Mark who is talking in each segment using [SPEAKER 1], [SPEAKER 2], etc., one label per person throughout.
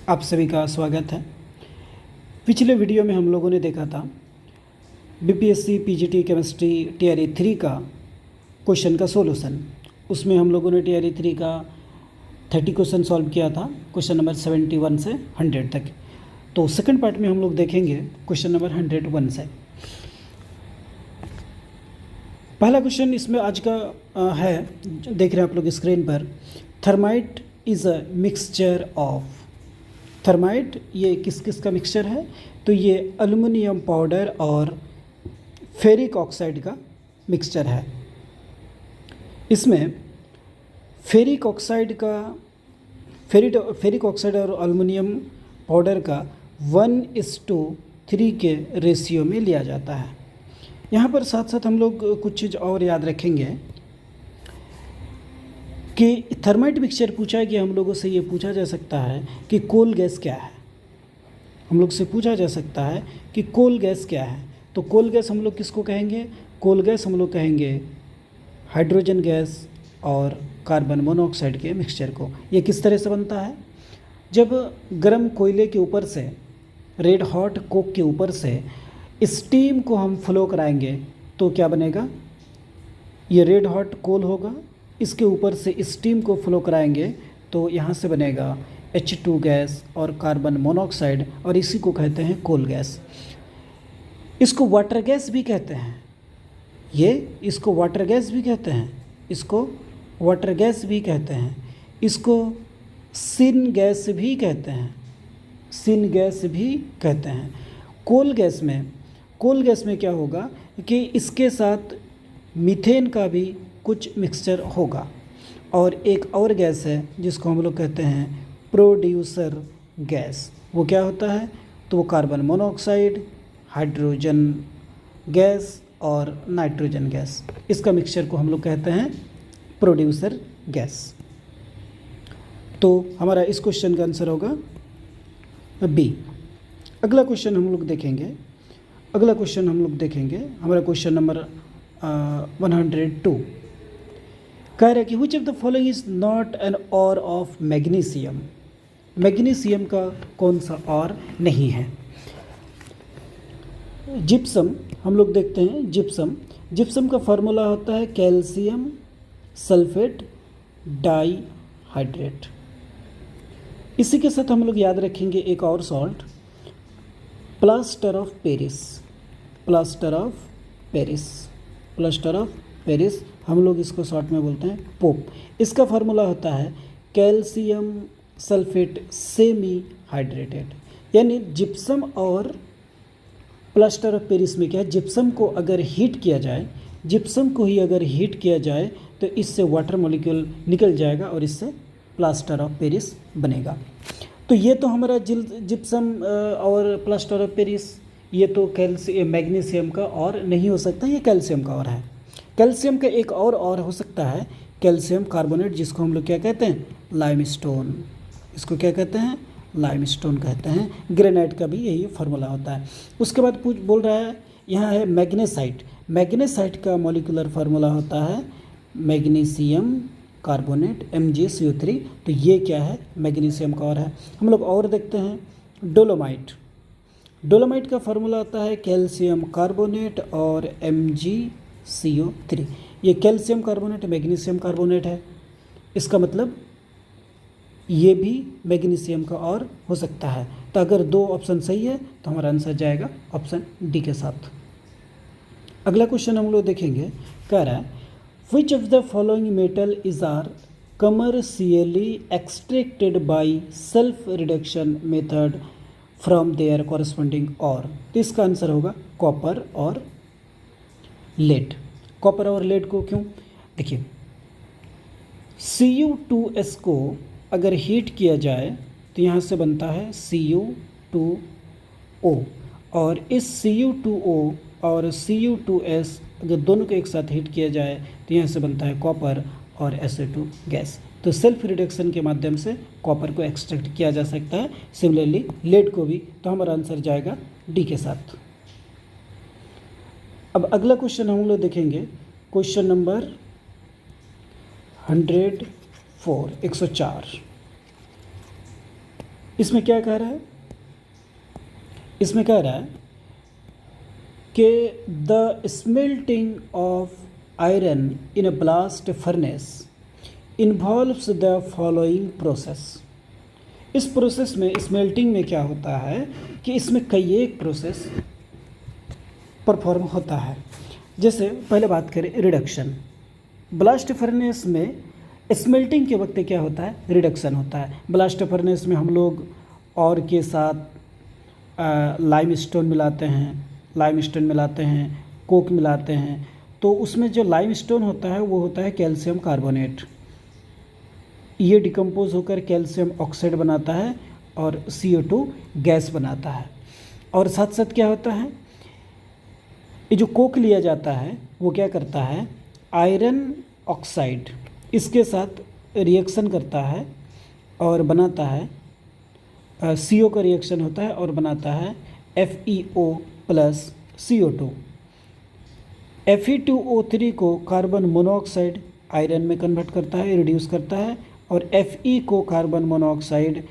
[SPEAKER 1] आप सभी का स्वागत है। पिछले वीडियो में हम लोगों ने देखा था बीपीएससी पीजीटी केमिस्ट्री टीआरई 3 का क्वेश्चन का सॉल्यूशन। उसमें हम लोगों ने टीआरई 3 का 30 क्वेश्चन सॉल्व किया था, क्वेश्चन नंबर 71 से 100 तक। तो सेकंड पार्ट में हम लोग देखेंगे क्वेश्चन नंबर 101 से। पहला क्वेश्चन इसमें आज का है, देख रहे हैं आप लोग स्क्रीन पर। Thermite is a mixture of. Thermite ये किस किस का मिक्सचर है? तो ये एल्युमिनियम पाउडर और फेरिक ऑक्साइड का मिक्सचर है। इसमें फेरिक ऑक्साइड और एल्युमिनियम पाउडर का 1:3 के रेशियो में लिया जाता है। यहाँ पर साथ साथ हम लोग कुछ चीज़ और याद रखेंगे कि थर्माइट मिक्सचर पूछा है कि हम लोगों से ये पूछा जा सकता है कि कोल गैस क्या है। हम लोग से पूछा जा सकता है कि कोल गैस क्या है। तो कोल गैस हम लोग किसको कहेंगे? कोल गैस हम लोग कहेंगे हाइड्रोजन गैस और कार्बन मोनोऑक्साइड के मिक्सचर को। ये किस तरह से बनता है? जब गर्म कोयले के ऊपर से, रेड हॉट कोक के ऊपर से स्टीम को हम फ्लो कराएंगे तो क्या बनेगा? ये रेड हॉट कोल होगा, इसके ऊपर से स्टीम को फ्लो कराएंगे तो यहाँ से बनेगा H2 गैस और कार्बन मोनोऑक्साइड, और इसी को कहते हैं कोल गैस। इसको वाटर गैस भी कहते हैं। इसको वाटर गैस भी कहते हैं। इसको वाटर गैस भी कहते हैं। इसको सिन गैस भी कहते हैं। सिन गैस भी कहते हैं। कोल गैस में क्या होगा कि इसके साथ मीथेन का भी कुछ मिक्सचर होगा। और एक और गैस है जिसको हम लोग कहते हैं प्रोड्यूसर गैस। वो क्या होता है? तो वो कार्बन मोनोऑक्साइड, हाइड्रोजन गैस और नाइट्रोजन गैस, इसका मिक्सचर को हम लोग कहते हैं प्रोड्यूसर गैस। तो हमारा इस क्वेश्चन का आंसर होगा बी। अगला क्वेश्चन हम लोग देखेंगे। हमारा क्वेश्चन नंबर 102 कह रहा है कि which of the following is not an or of magnesium. Magnesium का कौन सा और नहीं है? जिप्सम हम लोग देखते हैं। जिप्सम का फार्मूला होता है कैल्शियम सल्फेट डाइहाइड्रेट। इसी के साथ हम लोग याद रखेंगे एक और सॉल्ट, प्लास्टर ऑफ पेरिस, हम लोग इसको शॉर्ट में बोलते हैं पोप। इसका फार्मूला होता है कैल्शियम सल्फेट सेमी हाइड्रेटेड। यानी जिप्सम और प्लास्टर ऑफ पेरिस में क्या है? जिप्सम को अगर हीट किया जाए तो इससे वाटर मॉलिक्यूल निकल जाएगा और इससे प्लास्टर ऑफ पेरिस बनेगा। तो ये तो हमारा जिप्सम और प्लास्टर ऑफ पेरिस, ये तो मैग्नीशियम का और नहीं हो सकता, ये कैल्शियम का और है। कैल्शियम का एक और हो सकता है कैल्शियम कार्बोनेट, जिसको हम लोग क्या कहते हैं? लाइमस्टोन। इसको क्या कहते हैं? लाइमस्टोन कहते हैं। ग्रेनाइट का भी यही फार्मूला होता है। उसके बाद बोल रहा है, यहाँ है मैग्नेसाइट का मॉलिक्यूलर फार्मूला होता है मैग्नीशियम कार्बोनेट MgCO3। तो ये क्या है? मैग्नीशियम का और है। हम लोग और देखते हैं डोलोमाइट का फार्मूला होता है कैल्शियम कार्बोनेट और MgCO3। ये कैल्शियम कार्बोनेट मैग्नीशियम कार्बोनेट है। इसका मतलब ये भी मैग्नीशियम का और हो सकता है। तो अगर दो ऑप्शन सही है तो हमारा आंसर जाएगा ऑप्शन डी के साथ। अगला क्वेश्चन हम लोग देखेंगे। कह रहा है which of the following metal is are commercially extracted by self reduction method from their corresponding ores. तो इसका आंसर होगा कॉपर और लेड। कॉपर और लेड को क्यों? देखिए, Cu2S को अगर हीट किया जाए तो यहाँ से बनता है Cu2O, और इस Cu2O और Cu2S अगर दोनों को एक साथ हीट किया जाए तो यहाँ से बनता है कॉपर और SO2 गैस। तो सेल्फ रिडक्शन के माध्यम से कॉपर को एक्सट्रैक्ट किया जा सकता है, सिमिलरली लेड को भी। तो हमारा आंसर जाएगा डी के साथ। अब अगला क्वेश्चन हम लोग देखेंगे, क्वेश्चन नंबर 104। इसमें क्या कह रहा है, इसमें कह रहा है कि the smelting of iron in a blast furnace involves the following process. इस प्रोसेस में, स्मेल्टिंग में क्या होता है कि इसमें कई एक प्रोसेस परफॉर्म होता है। जैसे पहले बात करें रिडक्शन। ब्लास्ट फर्नेस में स्मेल्टिंग के वक्त क्या होता है, रिडक्शन होता है। ब्लास्ट फर्नेस में हम लोग और के साथ लाइम स्टोन मिलाते हैं, कोक मिलाते हैं, तो उसमें जो लाइम स्टोन होता है वो होता है कैल्शियम कार्बोनेट। ये डिकम्पोज होकर कैल्शियम ऑक्साइड बनाता है और CO2 गैस बनाता है। और साथ साथ क्या होता है, ये जो कोक लिया जाता है वो क्या करता है, आयरन ऑक्साइड इसके साथ रिएक्शन करता है और बनाता है CO का रिएक्शन होता है और बनाता है FeO प्लस CO2। Fe2O3 को कार्बन मोनोऑक्साइड आयरन में कन्वर्ट करता है, रिड्यूस करता है, और Fe को कार्बन मोनोऑक्साइड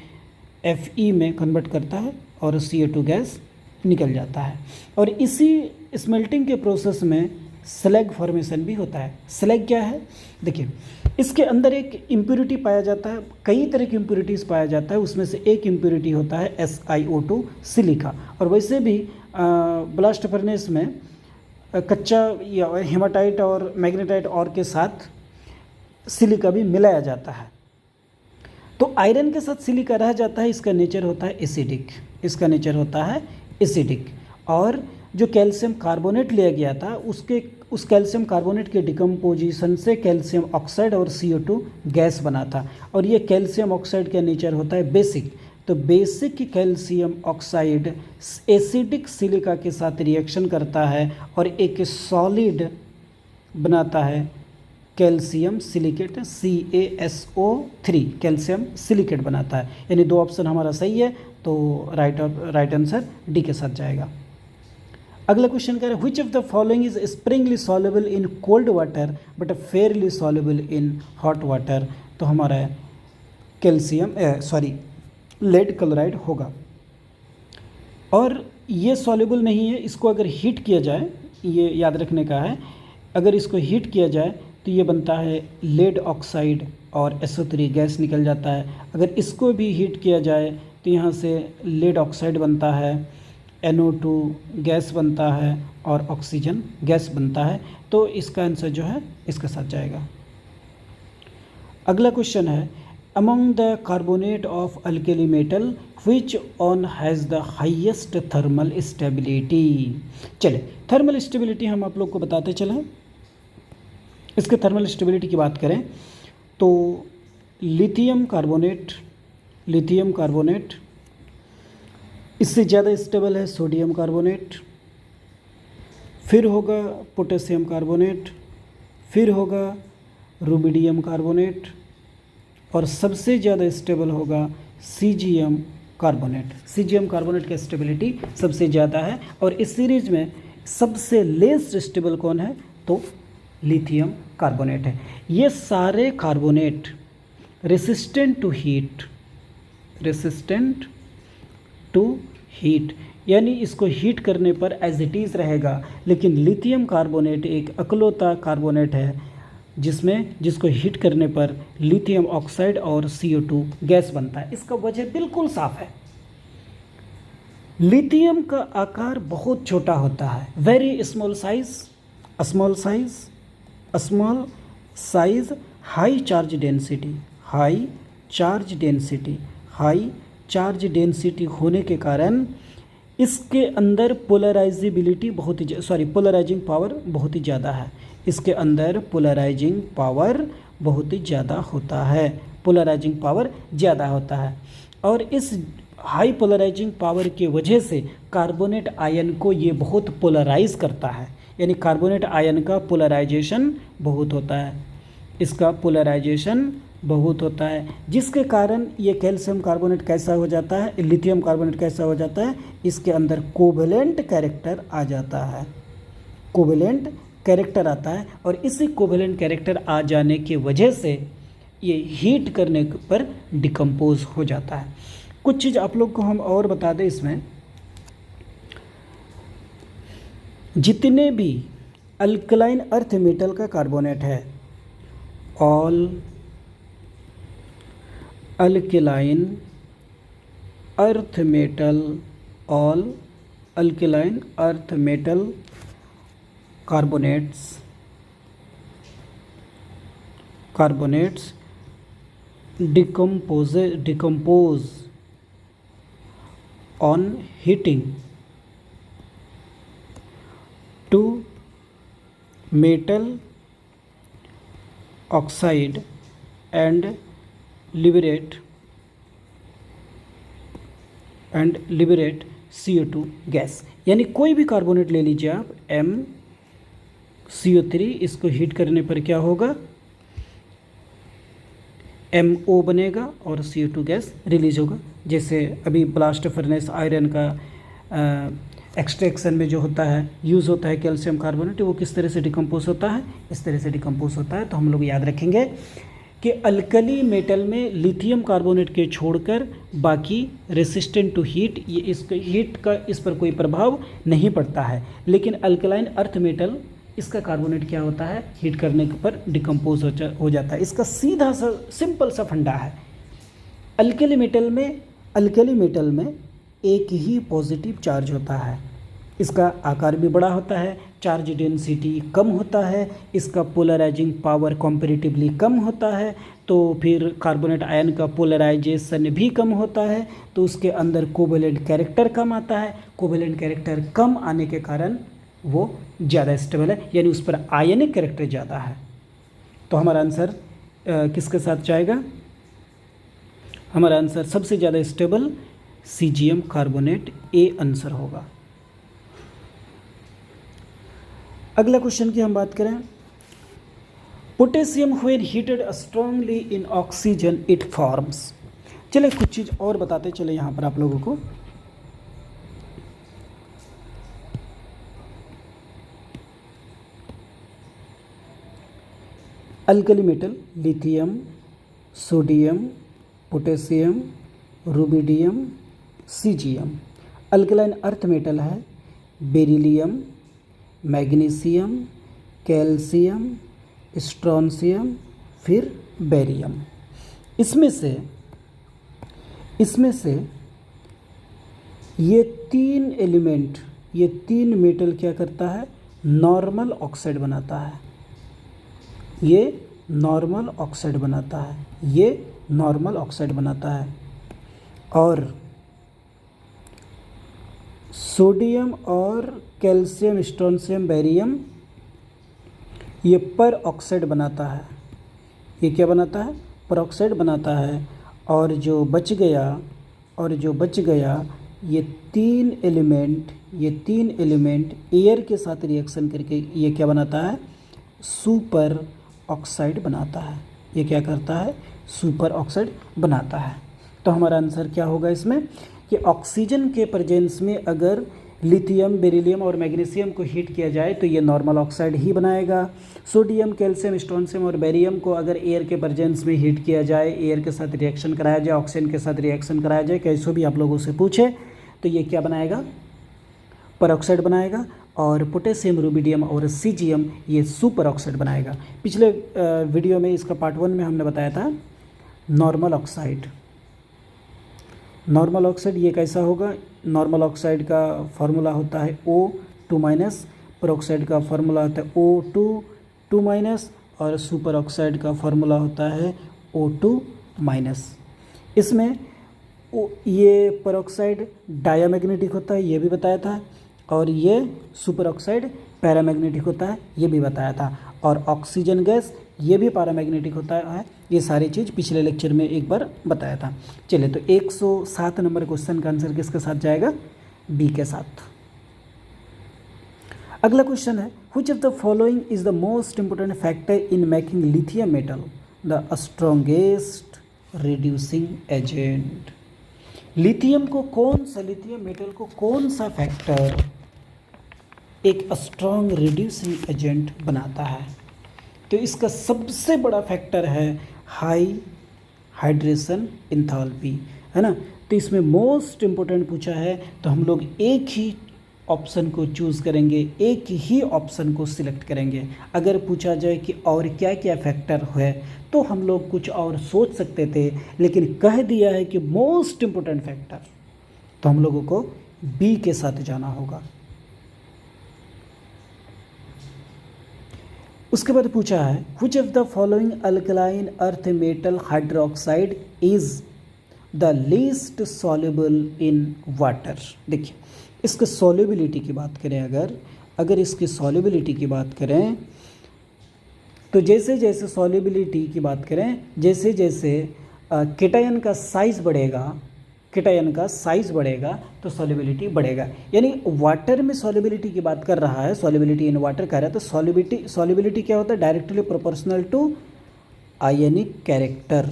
[SPEAKER 1] Fe में कन्वर्ट करता है और CO2 गैस निकल जाता है। और इसी स्मेल्टिंग के प्रोसेस में स्लैग फॉर्मेशन भी होता है। स्लैग क्या है, देखिए इसके अंदर एक इम्प्योरिटी पाया जाता है, कई तरह की इम्प्योरिटीज़ पाया जाता है, उसमें से एक इम्प्योरिटी होता है SiO2 सिलिका। और वैसे भी ब्लास्ट फर्नेस में कच्चा या हेमाटाइट और मैग्नेटाइट और के साथ सिलिका भी मिलाया जाता है। तो आयरन के साथ सिलिका रह जाता है, इसका नेचर होता है एसिडिक, इसका नेचर होता है एसिडिक। और जो कैल्शियम कार्बोनेट लिया गया था उस कैल्शियम कार्बोनेट के डिकम्पोजिशन से कैल्शियम ऑक्साइड और CO2 गैस बना था। और ये कैल्शियम ऑक्साइड का नेचर होता है बेसिक। तो basic calcium oxide acidic silica के साथ रिएक्शन करता है और एक सॉलिड बनाता है calcium silicate CaSO3, calcium silicate बनाता है। यानी दो ऑप्शन हमारा सही है, तो राइट आंसर डी के साथ जाएगा। अगला क्वेश्चन कह रहे हैं which of the following is Sprüngli soluble in cold water but Fairlie soluble in hot water. तो हमारा कैल्शियम लेड क्लोराइड होगा। और ये सॉल्युबल नहीं है, इसको अगर हीट किया जाए, ये याद रखने का है, अगर इसको हीट किया जाए तो ये बनता है लेड ऑक्साइड और SO3 गैस निकल जाता है। अगर इसको भी हीट किया जाए तो यहाँ से लेड ऑक्साइड बनता है, NO2 गैस बनता है और ऑक्सीजन गैस बनता है। तो इसका आंसर जो है इसके साथ जाएगा। अगला क्वेश्चन है among the carbonate of alkali metal which on has the highest thermal stability. चले थर्मल स्टेबिलिटी हम आप लोग को बताते चलें। इसके थर्मल स्टेबिलिटी की बात करें तो लिथियम कार्बोनेट इससे ज़्यादा स्टेबल है सोडियम कार्बोनेट, फिर होगा पोटेशियम कार्बोनेट, फिर होगा रुबिडियम कार्बोनेट और सबसे ज़्यादा स्टेबल होगा CgM कार्बोनेट। CgM कार्बोनेट की स्टेबिलिटी सबसे ज़्यादा है। और इस सीरीज में सबसे लेस स्टेबल कौन है, तो लिथियम कार्बोनेट है। ये सारे कार्बोनेट रेसिस्टेंट टू हीट यानी इसको हीट करने पर एज इट इज़ रहेगा। लेकिन लिथियम कार्बोनेट एक अकलौता कार्बोनेट है जिसको हीट करने पर लिथियम ऑक्साइड और CO2 गैस बनता है। इसका वजह बिल्कुल साफ है, लिथियम का आकार बहुत छोटा होता है, very small size, high charge density होने के कारण इसके अंदर पोलराइजिंग पावर बहुत ही ज़्यादा है। इसके अंदर पोलराइजिंग पावर बहुत ही ज़्यादा होता है। और इस हाई पोलराइजिंग पावर की वजह से कार्बोनेट आयन को ये बहुत पोलराइज करता है। यानी कार्बोनेट आयन का पोलराइजेशन बहुत होता है, इसका पोलराइजेशन बहुत होता है, जिसके कारण ये कैल्शियम कार्बोनेट कैसा हो जाता है, लिथियम कार्बोनेट कैसा हो जाता है, इसके अंदर कोवेलेंट कैरेक्टर आ जाता है, कोवेलेंट कैरेक्टर आता है। और इसी कोवेलेंट कैरेक्टर आ जाने की वजह से ये हीट करने पर डिकम्पोज हो जाता है। कुछ चीज़ आप लोग को हम और बता दें इसमें, जितने भी अल्कलाइन अर्थ मेटल का कार्बोनेट है, all alkaline earth metal, all alkaline earth metal carbonates decompose on heating to metal oxide and liberate CO2 gas. यानी कोई भी कार्बोनेट ले लीजिए आप, MCO3, इसको हीट करने पर क्या होगा, MO बनेगा और CO2 गैस रिलीज होगा। जैसे अभी ब्लास्ट फर्नेस आयरन का एक्सट्रैक्शन में जो होता है, यूज़ होता है कैल्शियम कार्बोनेट, वो किस तरह से डिकम्पोज होता है, इस तरह से डिकम्पोज होता है। तो हम लोग याद रखेंगे कि अल्कली मेटल में लिथियम कार्बोनेट के छोड़कर बाकी रेसिस्टेंट टू हीट, ये इसका हीट का इस पर कोई प्रभाव नहीं पड़ता है। लेकिन अल्कलाइन अर्थ मेटल, इसका कार्बोनेट क्या होता है, हीट करने पर डिकम्पोज हो जाता है। इसका सीधा सा सिंपल सा फंडा है, अल्कली मेटल में एक ही पॉजिटिव चार्ज होता है, इसका आकार भी बड़ा होता है, चार्ज डेंसिटी कम होता है, इसका पोलराइजिंग पावर कंपैरेटिवली कम होता है, तो फिर कार्बोनेट आयन का पोलराइजेशन भी कम होता है, तो उसके अंदर कोवेलेंट कैरेक्टर कम आता है। कोवेलेंट कैरेक्टर कम आने के कारण वो ज़्यादा स्टेबल है, यानी उस पर आयनिक कैरेक्टर ज़्यादा है। तो हमारा आंसर किसके साथ जाएगा, हमारा आंसर सबसे ज़्यादा stable CgM carbonate, A answer होगा। अगला क्वेश्चन की हम बात करें, potassium when heated strongly in oxygen it forms. चलिए कुछ चीज़ और बताते चले यहाँ पर आप लोगों को। Alkali metal lithium, sodium, potassium, rubidium, CgM। Alkaline earth metal है बेरिलियम, मैग्नीशियम, कैल्शियम, स्ट्रोंशियम, फिर बेरियम। इसमें से ये तीन एलिमेंट, ये तीन मेटल क्या करता है, नॉर्मल ऑक्साइड बनाता है। ये नॉर्मल ऑक्साइड बनाता है, ये नॉर्मल ऑक्साइड बनाता है। और सोडियम और कैल्शियम, स्ट्रोंशियम, बेरियम ये पर ऑक्साइड बनाता है। ये क्या बनाता है, पर ऑक्साइड बनाता है। और जो बच गया ये तीन एलिमेंट एयर के साथ रिएक्शन करके ये क्या बनाता है, सुपर ऑक्साइड बनाता है। ये क्या करता है, सुपर ऑक्साइड बनाता है। तो हमारा आंसर क्या होगा इसमें कि ऑक्सीजन के प्रेजेंस में अगर लिथियम, बेरिलियम और मैग्नीशियम को हीट किया जाए तो ये नॉर्मल ऑक्साइड ही बनाएगा। सोडियम, कैल्शियम, स्ट्रोंशियम और बेरियम को अगर एयर के प्रेजेंस में हीट किया जाए, एयर के साथ रिएक्शन कराया जाए, ऑक्सीजन के साथ रिएक्शन कराया जाए, कैसे भी आप लोगों से पूछे, तो ये क्या बनाएगा, पर ऑक्साइड बनाएगा। और पोटेशियम, रुबिडियम और CgM ये सुपर ऑक्साइड बनाएगा। पिछले वीडियो में इसका पार्ट 1 में हमने बताया था नॉर्मल ऑक्साइड। नॉर्मल ऑक्साइड ये कैसा होगा, नॉर्मल ऑक्साइड का फार्मूला होता है O2-, पर ऑक्साइड का फार्मूला होता है O2-, और सुपर ऑक्साइड का फार्मूला होता है O2-। इसमें ये पर ऑक्साइड डायामैग्नेटिक होता है, ये भी बताया था, और ये सुपर ऑक्साइड पैरामैग्नेटिक होता है, ये भी बताया था। और ऑक्सीजन गैस ये भी पैरामैग्नेटिक होता है। ये सारी चीज़ पिछले लेक्चर में एक बार बताया था। चलिए, तो 107 नंबर क्वेश्चन का आंसर किसके साथ जाएगा, बी के साथ। अगला क्वेश्चन है, which of the following is the most important factor in making lithium metal the strongest reducing agent. Lithium metal को कौन सा फैक्टर एक स्ट्रॉन्ग रिड्यूसिंग एजेंट बनाता है? तो इसका सबसे बड़ा फैक्टर है हाई हाइड्रेशन एंथैल्पी। है ना। तो इसमें मोस्ट इम्पोर्टेंट पूछा है, तो हम लोग एक ही ऑप्शन को चूज़ करेंगे, एक ही ऑप्शन को सिलेक्ट करेंगे। अगर पूछा जाए कि और क्या क्या फैक्टर है तो हम लोग कुछ और सोच सकते थे, लेकिन कह दिया है कि मोस्ट इम्पोर्टेंट फैक्टर, तो हम लोगों को बी के साथ जाना होगा। उसके बाद पूछा है which of the following alkaline earth metal hydroxide is the least soluble in water. देखिए इसके सॉल्युबिलिटी की बात करें, अगर इसकी सॉल्युबिलिटी की बात करें तो जैसे जैसे सॉल्युबिलिटी की बात करें, जैसे जैसे केटायन का साइज़ बढ़ेगा तो सॉल्युबिलिटी बढ़ेगा। यानी वाटर में सॉल्युबिलिटी की बात कर रहा है, सॉल्युबिलिटी इन वाटर कह रहा है, तो सॉल्युबिलिटी क्या होता है, directly proportional to ionic character,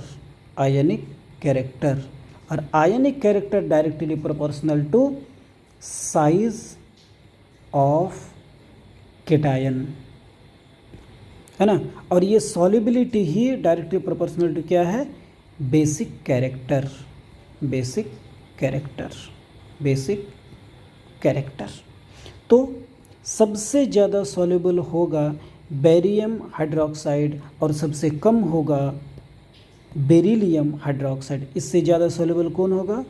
[SPEAKER 1] और ionic character directly proportional to size of cation, है ना। और ये सॉल्युबिलिटी ही डायरेक्टली प्रोपोर्शनल टू क्या है, बेसिक कैरेक्टर। तो सबसे ज़्यादा सॉल्युबल होगा बेरियम हाइड्रोक्साइड और सबसे कम होगा बेरिलियम हाइड्रोक्साइड। इससे ज़्यादा सॉल्युबल कौन होगा,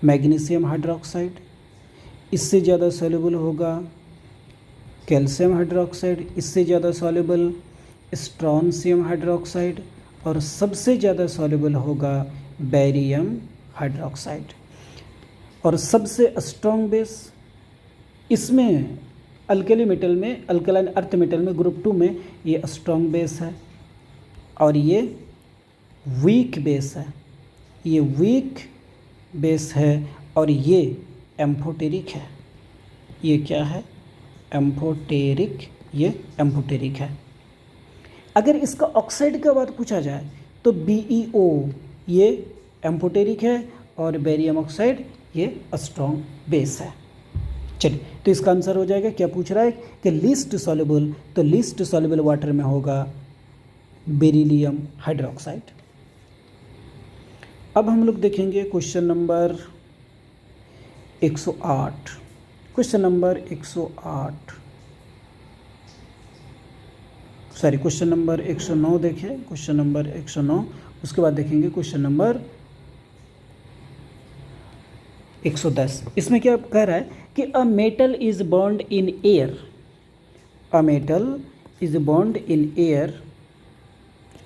[SPEAKER 1] मैग्नीशियम हाइड्रोक्साइड। इससे ज़्यादा सॉल्युबल होगा कैल्शियम हाइड्रोक्साइड। इससे ज़्यादा सॉल्युबल स्ट्रोंशियम हाइड्रोक्साइड, और सबसे ज़्यादा सॉल्युबल होगा बेरियम हाइड्रोक्साइड। और सबसे स्ट्रॉन्ग बेस इसमें अल्कलाइन अर्थ मेटल में ग्रुप 2 में ये स्ट्रॉन्ग बेस है, और ये वीक बेस है, और ये एम्फोटेरिक है। ये क्या है, एम्फोटेरिक है। अगर इसका ऑक्साइड का बात पूछा जाए तो BeO ये एम्फोटेरिक है, और बेरियम ऑक्साइड ये स्ट्रॉन्ग बेस है। चलिए, तो इसका आंसर हो जाएगा, क्या पूछ रहा है कि लीस्ट सॉल्युबल, तो लीस्ट सॉल्युबल वाटर में होगा बेरिलियम हाइड्रोक्साइड। अब हम लोग देखेंगे क्वेश्चन नंबर 108। क्वेश्चन नंबर 109 देखें, क्वेश्चन नंबर 109। उसके बाद देखेंगे क्वेश्चन नंबर 110। इसमें क्या कह रहा है कि अ metal is bond in air.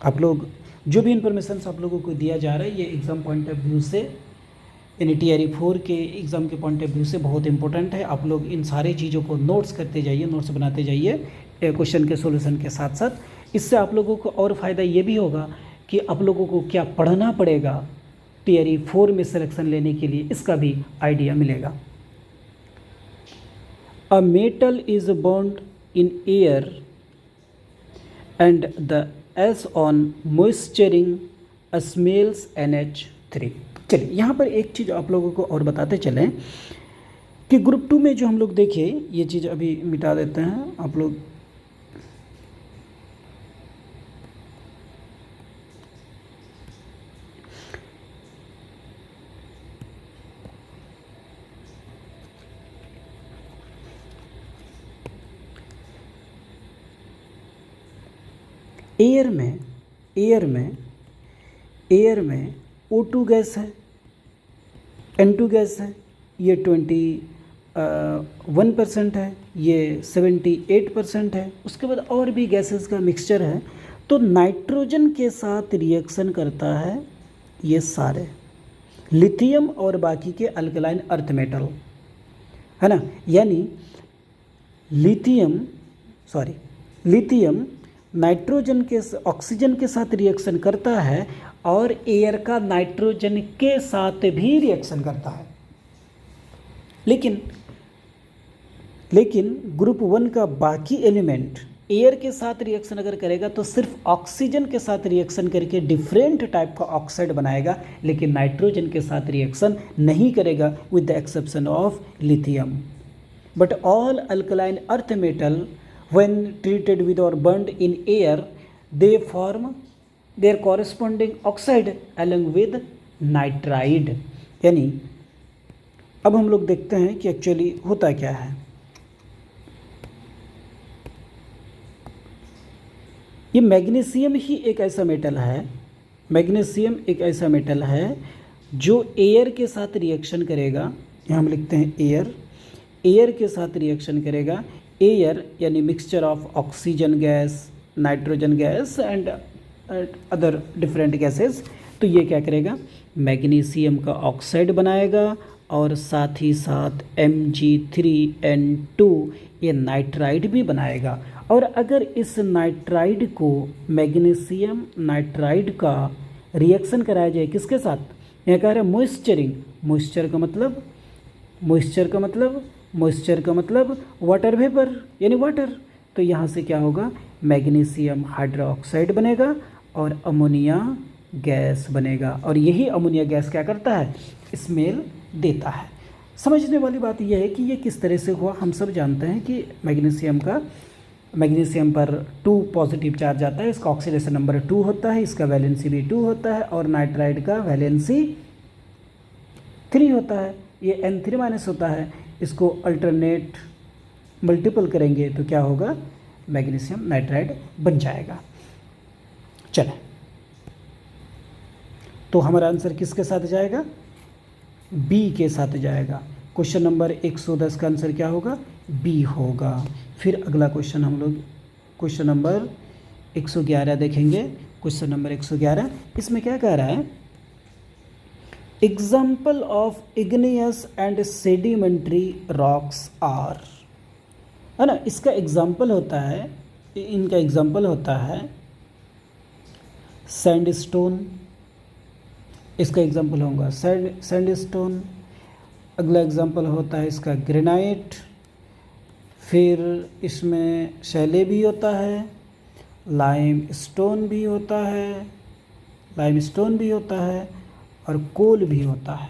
[SPEAKER 1] आप लोग जो भी इंफॉर्मेशन आप लोगों को दिया जा रहा है, ये एग्ज़ाम पॉइंट ऑफ व्यू से, यानी TRE 4 के एग्ज़ाम के पॉइंट ऑफ व्यू से बहुत इंपॉर्टेंट है। आप लोग इन सारी चीज़ों को नोट्स करते जाइए, नोट्स बनाते जाइए क्वेश्चन के सॉल्यूशन के साथ साथ। इससे आप लोगों को और फ़ायदा ये भी होगा कि आप लोगों को क्या पढ़ना पड़ेगा TRE 4 में सिलेक्शन लेने के लिए, इसका भी आइडिया मिलेगा। A metal is bond in air and the S on moisturing smells NH3। चलिए, यहाँ पर एक चीज़ आप लोगों को और बताते चलें कि ग्रुप 2 में जो हम लोग देखे, ये चीज़ अभी मिटा देते हैं आप लोग। एयर में O2 गैस है, N2 गैस है, ये 21% है, ये 78% है। उसके बाद और भी गैसेस का मिक्सचर है। तो नाइट्रोजन के साथ रिएक्शन करता है ये सारे, लिथियम और बाकी के अल्कलाइन अर्थ मेटल, है ना। यानी लिथियम नाइट्रोजन के ऑक्सीजन के साथ रिएक्शन करता है, और एयर का नाइट्रोजन के साथ भी रिएक्शन करता है। लेकिन ग्रुप 1 का बाकी एलिमेंट एयर के साथ रिएक्शन अगर करेगा तो सिर्फ ऑक्सीजन के साथ रिएक्शन करके डिफरेंट टाइप का ऑक्साइड बनाएगा, लेकिन नाइट्रोजन के साथ रिएक्शन नहीं करेगा, with the exception of lithium. But all alkaline earth metal when treated with or burned in air, they form their corresponding oxide along with nitride. यानी अब हम लोग देखते हैं कि एक्चुअली होता क्या है। ये मैग्नीशियम ही एक ऐसा मेटल है, मैग्नीशियम एक ऐसा मेटल है जो एयर के साथ रिएक्शन करेगा। यहाँ हम लिखते हैं एयर, एयर के साथ रिएक्शन करेगा। एयर यानी mixture of oxygen gas, nitrogen gas and other different gases. तो ये क्या करेगा, मैग्नीशियम का ऑक्साइड बनाएगा और साथ ही साथ Mg3N2 ये नाइट्राइड भी बनाएगा। और अगर इस नाइट्राइड को, मैग्नीशियम नाइट्राइड का रिएक्शन कराया जाए किसके साथ, यहाँ कह रहे हैं मॉइस्चरिंग। मॉइस्चर का मतलब, मॉइस्चर का मतलब, मॉइस्चर का मतलब वाटर वेपर यानी वाटर। तो यहाँ से क्या होगा, मैग्नीशियम हाइड्रोक्साइड बनेगा और अमोनिया गैस बनेगा। और यही अमोनिया गैस क्या करता है, स्मेल देता है। समझने वाली बात यह है कि ये किस तरह से हुआ। हम सब जानते हैं कि मैग्नीशियम पर 2 पॉजिटिव चार्ज आता है, इसका ऑक्सीडेशन नंबर 2 होता है, इसका वैलेंसी भी 2 होता है, और नाइट्राइड का वैलेंसी 3 होता है, ये N3- होता है। इसको अल्टरनेट मल्टीपल करेंगे तो क्या होगा, मैग्नीशियम नाइट्राइड बन जाएगा। चलें, तो हमारा आंसर किसके साथ जाएगा, बी के साथ जाएगा। क्वेश्चन नंबर 110 का आंसर क्या होगा, बी होगा। फिर अगला क्वेश्चन हम लोग क्वेश्चन नंबर 111 देखेंगे। क्वेश्चन नंबर 111, इसमें क्या कह रहा है, example of igneous and sedimentary rocks are, है ना। इसका एग्जाम्पल होता है, इनका एग्जाम्पल होता है सैंडस्टोन, इसका एग्जाम्पल होगा सैंडस्टोन। अगला एग्जाम्पल होता है इसका ग्रेनाइट। फिर इसमें शैले भी होता है, लाइम स्टोन भी होता है, लाइमस्टोन भी होता है और कोल भी होता है।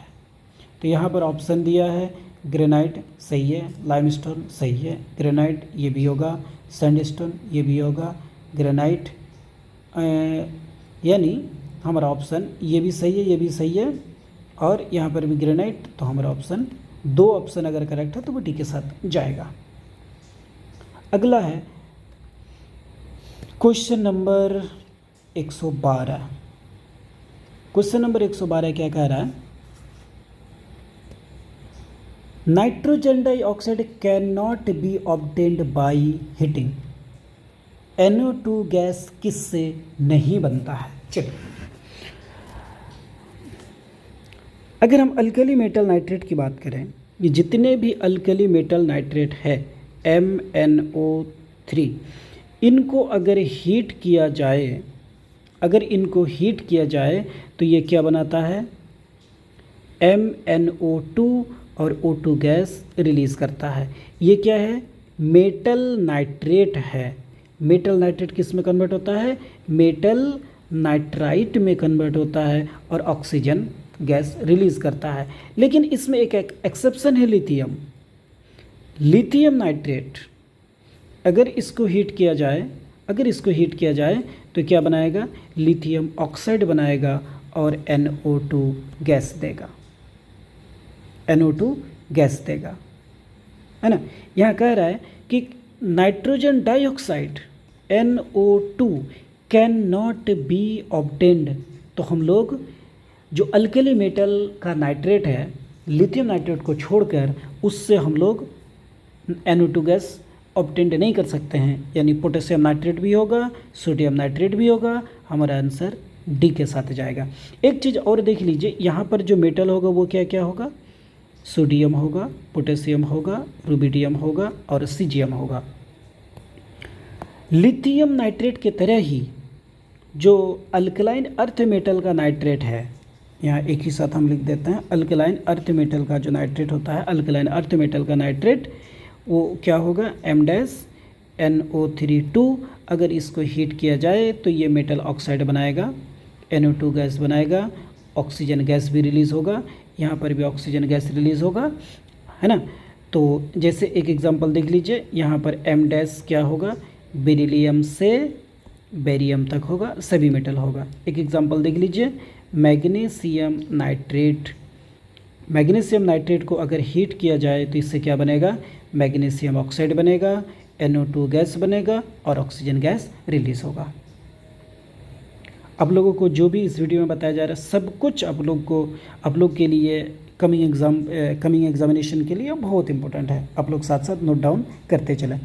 [SPEAKER 1] तो यहाँ पर ऑप्शन दिया है, ग्रेनाइट सही है, लाइमस्टोन सही है, ग्रेनाइट ये भी होगा, सैंडस्टोन ये भी होगा, ग्रेनाइट यानी हमारा ऑप्शन ये भी सही है, ये भी सही है, और यहाँ पर भी ग्रेनाइट। तो हमारा ऑप्शन 2 ऑप्शन अगर करेक्ट है तो वो डी के साथ जाएगा। अगला है क्वेश्चन नंबर 112। क्वेश्चन नंबर 112 क्या कह रहा है, nitrogen dioxide can not be obtained by heating. NO2 gas किससे नहीं बनता है। चलिए, अगर हम अल्कली मेटल नाइट्रेट की बात करें, ये जितने भी अल्कली मेटल नाइट्रेट है MnO3, इनको अगर हीट किया जाए, अगर इनको हीट किया जाए तो ये क्या बनाता है, MnO2 और O2 गैस रिलीज़ करता है। ये क्या है, मेटल नाइट्रेट है। मेटल नाइट्रेट किस में कन्वर्ट होता है, मेटल नाइट्राइट में कन्वर्ट होता है और ऑक्सीजन गैस रिलीज़ करता है। लेकिन इसमें एक एक्सेप्शन है, लिथियम। लिथियम नाइट्रेट अगर इसको हीट किया जाए, अगर इसको हीट किया जाए तो क्या बनाएगा, लिथियम ऑक्साइड बनाएगा और NO2 गैस देगा, NO2 गैस देगा, है ना। यहाँ कह रहा है कि nitrogen dioxide NO2 can not be obtained. तो हम लोग जो अल्कली मेटल का नाइट्रेट है, लिथियम नाइट्रेट को छोड़कर, उससे हम लोग NO2 गैस ऑब्टेंड नहीं कर सकते हैं। यानी पोटेशियम नाइट्रेट भी होगा, सोडियम नाइट्रेट भी होगा। हमारा आंसर डी के साथ जाएगा। एक चीज़ और देख लीजिए, यहाँ पर जो मेटल होगा वो क्या क्या होगा, सोडियम होगा, पोटेशियम होगा, रुबिडियम होगा और सीजियम होगा। लिथियम नाइट्रेट के तरह ही जो अल्कलाइन अर्थ मेटल का नाइट्रेट है, यहाँ एक ही साथ हम लिख देते हैं, अल्कलाइन अर्थ मेटल का जो नाइट्रेट होता है, अल्कलाइन अर्थ मेटल का नाइट्रेट, वो क्या होगा, M-NO3(2). अगर इसको हीट किया जाए तो ये मेटल ऑक्साइड बनाएगा, NO2 गैस बनाएगा, ऑक्सीजन गैस भी रिलीज़ होगा, यहाँ पर भी ऑक्सीजन गैस रिलीज़ होगा, है ना। तो जैसे एक एग्जांपल देख लीजिए, यहाँ पर M- क्या होगा, बेरिलियम से बेरियम तक होगा, सभी मेटल होगा। एक एग्जांपल देख लीजिए, मैग्नीशियम नाइट्रेट को अगर हीट किया जाए तो इससे क्या बनेगा, मैग्नीशियम ऑक्साइड बनेगा, NO2 गैस बनेगा और ऑक्सीजन गैस रिलीज होगा। आप लोगों को जो भी इस वीडियो में बताया जा रहा है सब कुछ आप लोग के लिए कमिंग एग्जामिनेशन के लिए बहुत इंपॉर्टेंट है। आप लोग साथ साथ नोट डाउन करते चलें।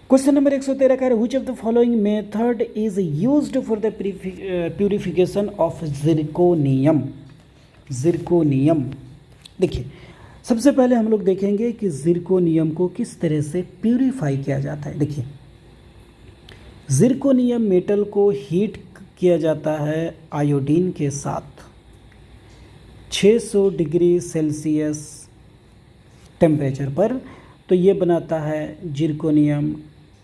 [SPEAKER 1] क्वेश्चन नंबर 113 का है, which of the following method is used for the purification of zirconium. देखिए, सबसे पहले हम लोग देखेंगे कि जिरकोनियम को किस तरह से प्यूरिफाई किया जाता है। देखिए, जिरकोनियम मेटल को हीट किया जाता है आयोडीन के साथ 600 डिग्री सेल्सियस टेम्परेचर पर, तो ये बनाता है जिरकोनियम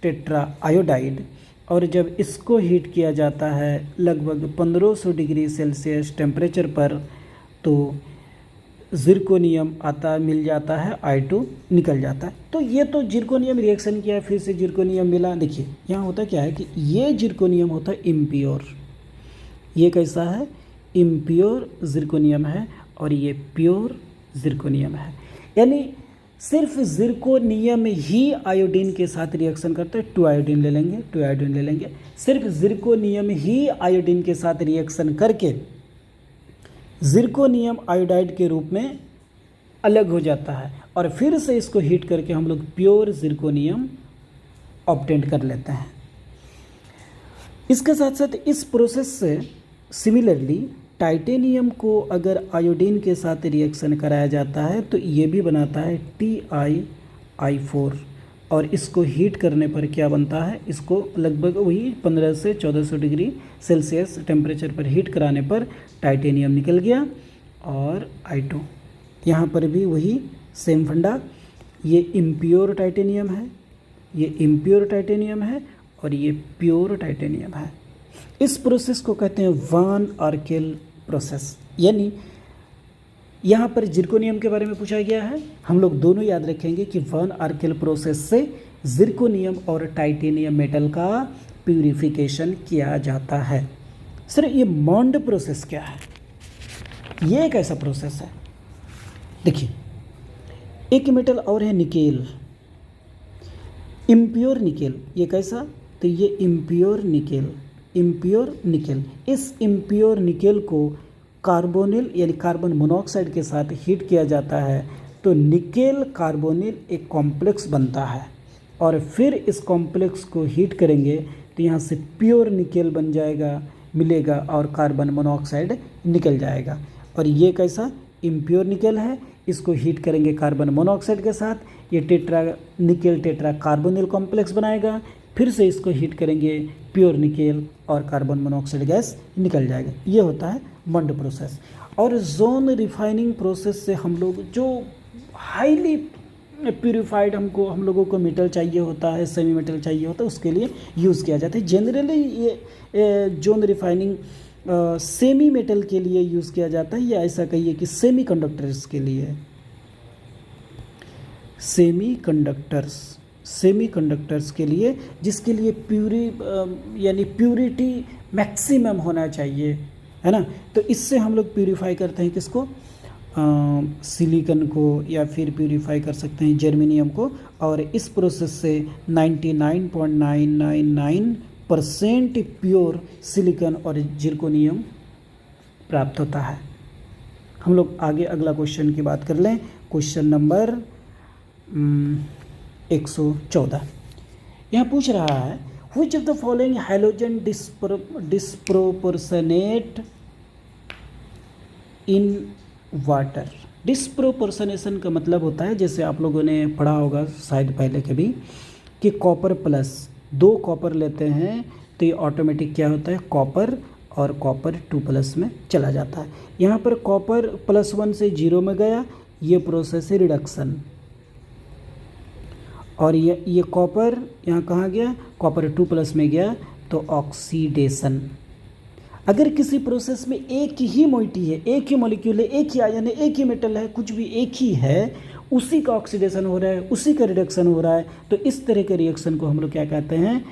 [SPEAKER 1] टेट्रा आयोडाइड। और जब इसको हीट किया जाता है लगभग 1500 डिग्री सेल्सियस टेम्परेचर पर, तो जिरकोनियम मिल जाता है, I2 निकल जाता है। तो ये तो जिरकोनियम रिएक्शन किया, फिर से जिरकोनियम मिला। देखिए यहाँ होता क्या है कि ये जिरकोनियम होता है इम्प्योर, ये कैसा है, इम्प्योर जिरकोनियम है, और ये प्योर जिरकोनियम है। यानी सिर्फ जिरकोनियम ही आयोडीन के साथ रिएक्शन करता है। 2 आयोडीन ले लेंगे, सिर्फ जिरकोनियम ही आयोडीन के साथ रिएक्शन करके जिरकोनियम आयोडाइड के रूप में अलग हो जाता है, और फिर से इसको हीट करके हम लोग प्योर जिरकोनियम ऑब्टेन कर लेते हैं। इसके साथ साथ इस प्रोसेस से सिमिलरली टाइटेनियम को अगर आयोडीन के साथ रिएक्शन कराया जाता है तो ये भी बनाता है TiI4, और इसको हीट करने पर क्या बनता है, इसको लगभग वही 15 से 1400 डिग्री सेल्सियस टेम्परेचर पर हीट कराने पर टाइटेनियम निकल गया, और I2 यहाँ पर भी वही सेम फंडा, ये इम्प्योर टाइटेनियम है, और ये प्योर टाइटेनियम है। इस प्रोसेस को कहते हैं वान आर्केल प्रोसेस। यानी यहाँ पर जिरकोनियम के बारे में पूछा गया है, हम लोग दोनों याद रखेंगे कि वान आर्केल प्रोसेस से जिरकोनियम और टाइटेनियम मेटल का प्यूरिफिकेशन किया जाता है। सर ये मॉन्ड प्रोसेस क्या है, ये एक ऐसा प्रोसेस है। देखिए, एक मेटल और है निकेल, इम्प्योर निकेल। ये कैसा, तो ये इम्प्योर निकेल। इस इम्प्योर निकेल को कार्बोनिल यानी कार्बन मोनोऑक्साइड के साथ हीट किया जाता है, तो निकेल कार्बोनिल एक कॉम्प्लेक्स बनता है, और फिर इस कॉम्प्लेक्स को हीट करेंगे तो यहाँ से प्योर निकेल बन जाएगा, मिलेगा, और कार्बन मोनोऑक्साइड निकल जाएगा। और ये कैसा, इम्प्योर निकेल है, इसको हीट करेंगे कार्बन मोनोऑक्साइड के साथ, ये निकेल टेट्रा कार्बोनिल कॉम्प्लेक्स बनाएगा, फिर से इसको हीट करेंगे प्योर निकेल और कार्बन मोनोऑक्साइड गैस निकल जाएगा। ये होता है मॉन्ड प्रोसेस। और जोन रिफाइनिंग प्रोसेस से हम लोग जो हाईली प्यूरिफाइड हम लोगों को मेटल चाहिए होता है, सेमी मेटल चाहिए होता है, उसके लिए यूज़ किया जाता है। जनरली ये जोन रिफाइनिंग सेमी मेटल के लिए यूज़ किया जाता है, या ऐसा कहिए कि सेमी कंडक्टर्स के लिए, सेमी कंडक्टर्स के लिए, जिसके लिए यानी प्यूरिटी मैक्सिमम होना चाहिए, है ना। तो इससे हम लोग प्यूरिफाई करते हैं किसको, सिलिकन को, या फिर प्यूरिफाई कर सकते हैं जर्मेनियम को, और इस प्रोसेस से 99.999% प्योर सिलिकन और जिरकोनियम प्राप्त होता है। हम लोग आगे अगला क्वेश्चन की बात कर लें। क्वेश्चन नंबर 114 यहाँ पूछ रहा है, which of the following halogen disproportionate in water. Disproportionation का मतलब होता है, जैसे आप लोगों ने पढ़ा होगा शायद पहले कभी, कि कॉपर प्लस 2 कॉपर लेते हैं तो ये ऑटोमेटिक क्या होता है, कॉपर और कॉपर 2+ में चला जाता है। यहाँ पर कॉपर +1 से 0 में गया, ये प्रोसेस है रिडक्शन, और ये कॉपर यहाँ कहाँ गया, कॉपर 2+ में गया, तो ऑक्सीडेशन। अगर किसी प्रोसेस में एक ही मोइटी है, एक ही मॉलिक्यूल है, एक ही आयन है, एक ही मेटल है, कुछ भी एक ही है, उसी का ऑक्सीडेशन हो रहा है, उसी का रिडक्शन हो रहा है, तो इस तरह के रिएक्शन को हम लोग क्या कहते हैं,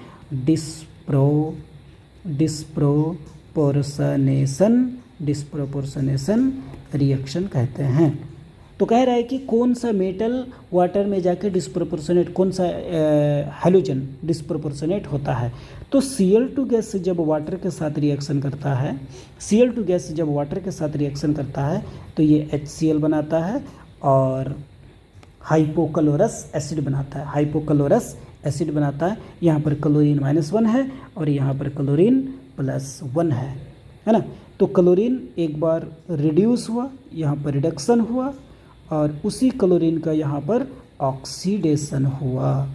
[SPEAKER 1] डिस्प्रोपोर्शनेशन डिस्प्रोपोर्शनेशन रिएक्शन कहते हैं। तो कह रहा है कि कौन सा मेटल वाटर में जाकर डिस्प्रोपोर्शनेट, कौन सा हैलोजन डिस्प्रोपोर्शनेट होता है। तो Cl2 गैस जब वाटर के साथ रिएक्शन करता है, Cl2 गैस जब वाटर के साथ रिएक्शन करता है तो ये HCl बनाता है और हाइपोक्लोरस एसिड बनाता है, हाइपोक्लोरस एसिड बनाता है। यहाँ पर क्लोरीन -1 है और यहाँ पर क्लोरीन +1 है ना। तो क्लोरीन एक बार रिड्यूस हुआ, यहाँ पर रिडक्शन हुआ और उसी क्लोरीन का यहाँ पर ऑक्सीडेशन हुआ,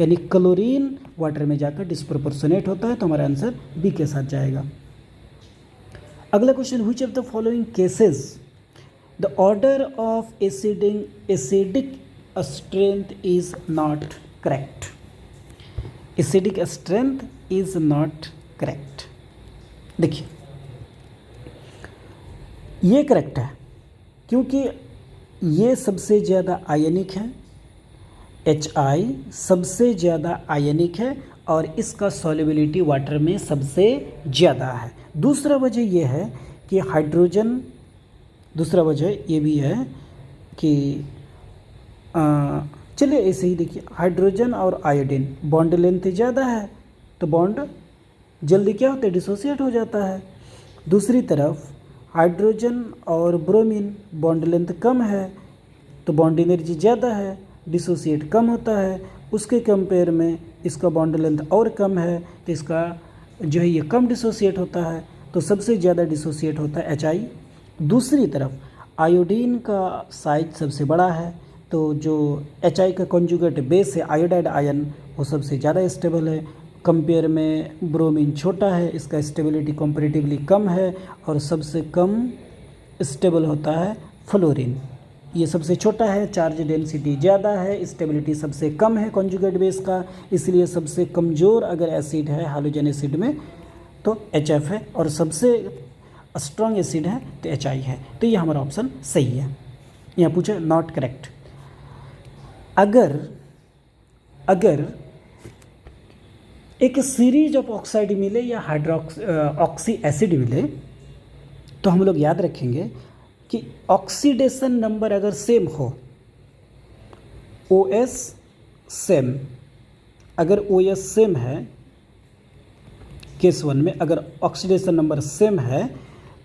[SPEAKER 1] यानी क्लोरीन वाटर में जाकर डिस्प्रोपोर्शनेट होता है। तो हमारा आंसर बी के साथ जाएगा। अगला question, which of the following cases the order of acidic strength is not correct. Acidic strength is not correct. देखिए ये करेक्ट है क्योंकि ये सबसे ज़्यादा आयनिक है, HI सबसे ज़्यादा आयनिक है और इसका सॉल्युबिलिटी वाटर में सबसे ज़्यादा है। दूसरा वजह ये है कि हाइड्रोजन, दूसरा वजह ये भी है कि चलिए ऐसे ही देखिए, हाइड्रोजन और आयोडीन बॉन्ड लेंथ ज़्यादा है तो बॉन्ड जल्दी क्या होता है, डिसोसिएट हो जाता है। दूसरी तरफ हाइड्रोजन और ब्रोमीन बॉन्ड लेंथ कम है तो बॉन्ड एनर्जी ज़्यादा है, डिसोसिएट कम होता है। उसके कंपेयर में इसका बॉन्ड लेंथ और कम है तो इसका जो है ये कम डिसोसिएट होता है। तो सबसे ज़्यादा डिसोसिएट होता है HI। दूसरी तरफ आयोडीन का साइज सबसे बड़ा है तो जो HI का कॉन्जुगेट बेस है आयोडाइड आयन वो सबसे ज़्यादा स्टेबल है। कंपेयर में ब्रोमीन छोटा है, इसका स्टेबिलिटी कंपैरेटिवली कम है और सबसे कम स्टेबल होता है फ्लोरीन। ये सबसे छोटा है, चार्ज डेंसिटी ज़्यादा है, स्टेबिलिटी सबसे कम है कॉन्जुगेट बेस का, इसलिए सबसे कमज़ोर अगर एसिड है हाइड्रोजन एसिड में तो HF है और सबसे स्ट्रॉन्ग एसिड है तो HI है। तो ये हमारा ऑप्शन सही है। यहाँ पूछा नॉट करेक्ट। अगर एक सीरीज ऑफ ऑक्साइड मिले या ऑक्सी एसिड मिले तो हम लोग याद रखेंगे कि ऑक्सीडेशन नंबर अगर सेम हो, OS सेम, अगर OS सेम है केस 1 में, अगर ऑक्सीडेशन नंबर सेम है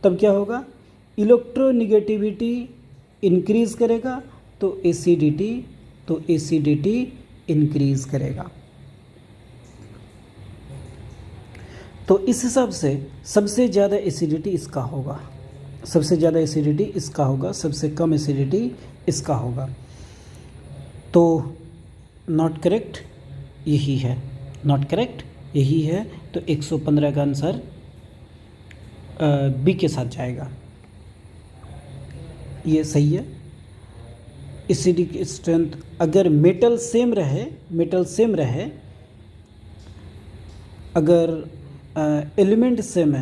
[SPEAKER 1] तब क्या होगा, इलेक्ट्रोनिगेटिविटी इंक्रीज़ करेगा तो एसिडिटी इंक्रीज़ करेगा। तो इस हिसाब से सबसे ज़्यादा एसिडिटी इसका होगा, सबसे ज़्यादा एसिडिटी इसका होगा, सबसे कम एसिडिटी इसका होगा। तो नॉट करेक्ट यही है, नॉट करेक्ट यही है। तो 115 का आंसर बी के साथ जाएगा, ये सही है। एसिडिक स्ट्रेंथ अगर मेटल सेम रहे, अगर एलिमेंट सेम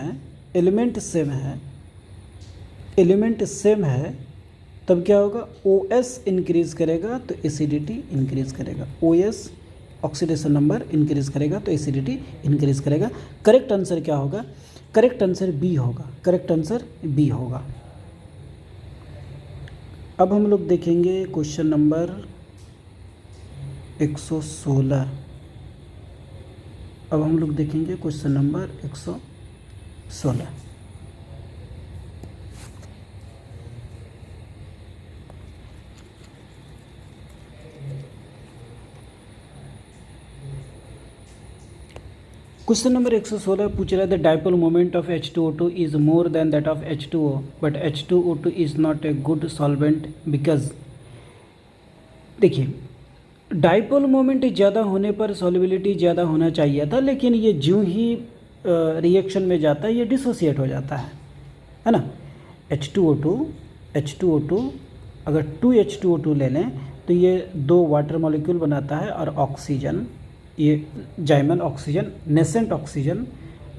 [SPEAKER 1] है तब क्या होगा, OS इंक्रीज़ करेगा तो एसिडिटी इंक्रीज़ करेगा, OS ऑक्सीडेशन नंबर इंक्रीज़ करेगा तो एसिडिटी इंक्रीज़ करेगा। करेक्ट आंसर क्या होगा, करेक्ट आंसर बी होगा, करेक्ट आंसर बी होगा। अब हम लोग देखेंगे क्वेश्चन नंबर 116। अब हम लोग देखेंगे क्वेश्चन नंबर 116। क्वेश्चन नंबर 116 पूछ रहा है the dipole moment of H2O2 is more than that of H2O but H2O2 is not a good solvent because. देखिए डाइपोल मोमेंट ज़्यादा होने पर सॉल्युबिलिटी ज़्यादा होना चाहिए था, लेकिन ये ज्यों ही रिएक्शन में जाता है ये डिसोसिएट हो जाता है ना। H2O2 अगर 2H2O2 ले लें तो ये 2 वाटर मॉलिक्यूल बनाता है और ऑक्सीजन, ये जाइमन ऑक्सीजन, नेसेंट ऑक्सीजन,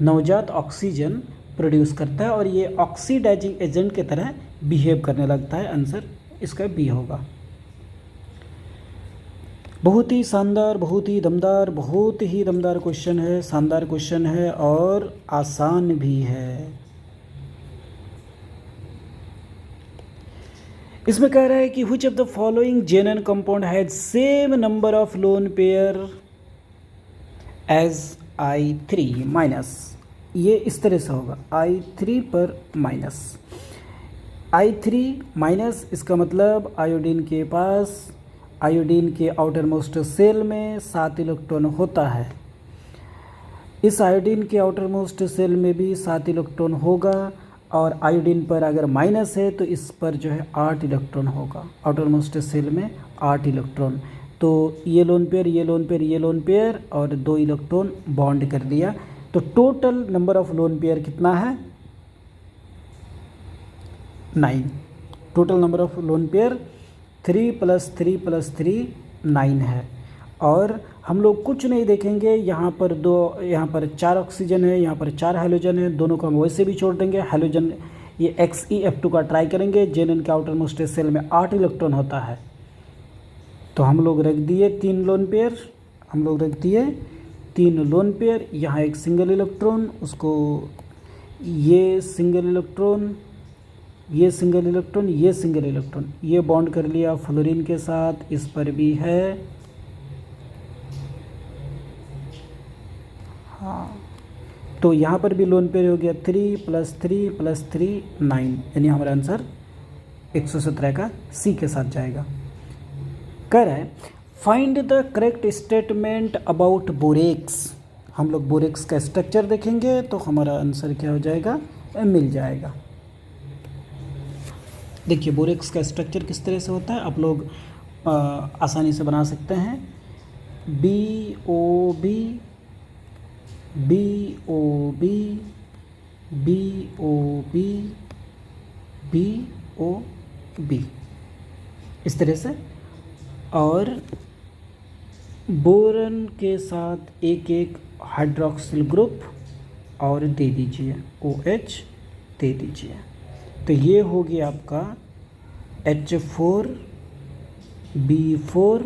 [SPEAKER 1] नवजात ऑक्सीजन प्रोड्यूस करता है और ये ऑक्सीडाइजिंग एजेंट की तरह बिहेव करने लगता है। आंसर इसका बी होगा। बहुत ही शानदार, बहुत ही दमदार क्वेश्चन है, शानदार क्वेश्चन है और आसान भी है। इसमें कह रहा है कि which of the following JNN compound has same number of lone pair as I3 minus, ये इस तरह से होगा I3 पर माइनस, I3 माइनस, इसका मतलब आयोडीन के पास, आयोडीन के आउटर मोस्ट सेल में 7 इलेक्ट्रॉन होता है, इस आयोडीन के आउटर मोस्ट सेल में भी 7 इलेक्ट्रॉन होगा, और आयोडीन पर अगर माइनस है तो इस पर जो है 8 इलेक्ट्रॉन होगा, आउटर मोस्ट सेल में 8 इलेक्ट्रॉन। तो ये लोन पेयर, ये लोन पेयर, ये लोन पेयर और 2 इलेक्ट्रॉन बॉन्ड कर दिया, तो total number of lone pair कितना है 9। Total number of lone pair 3 + 3 + 3 9 है। और हम लोग कुछ नहीं देखेंगे, यहाँ पर 2, यहाँ पर 4 ऑक्सीजन है, यहाँ पर 4 हाइड्रोजन है, दोनों को हम वैसे भी छोड़ देंगे। हाइड्रोजन ये XeF2 का ट्राई करेंगे, JNN के आउटर मोस्ट सेल में 8 इलेक्ट्रॉन होता है, तो हम लोग रख दिए 3 लोन पेयर, हम लोग रख दिए 3 लोन पेयर, यहाँ एक सिंगल इलेक्ट्रॉन, उसको ये सिंगल इलेक्ट्रॉन, ये सिंगल इलेक्ट्रॉन, ये सिंगल इलेक्ट्रॉन, ये बॉन्ड कर लिया फ्लोरीन के साथ, इस पर भी है, हाँ, तो यहाँ पर भी लोन पेयर हो गया 3 + 3 + 3 9, यानी हमारा आंसर 117 का सी के साथ जाएगा। कह रहा है find the correct statement about borax. हम लोग बोरेक्स का स्ट्रक्चर देखेंगे तो हमारा आंसर क्या हो जाएगा, मिल जाएगा। देखिए बोरेक्स का स्ट्रक्चर किस तरह से होता है, आप लोग आसानी से बना सकते हैं। BOB BOB BOB BOB इस तरह से, और बोरन के साथ एक एक हाइड्रोक्सिल ग्रुप और दे दीजिए OH दे दीजिए, तो ये हो गया आपका H4 B4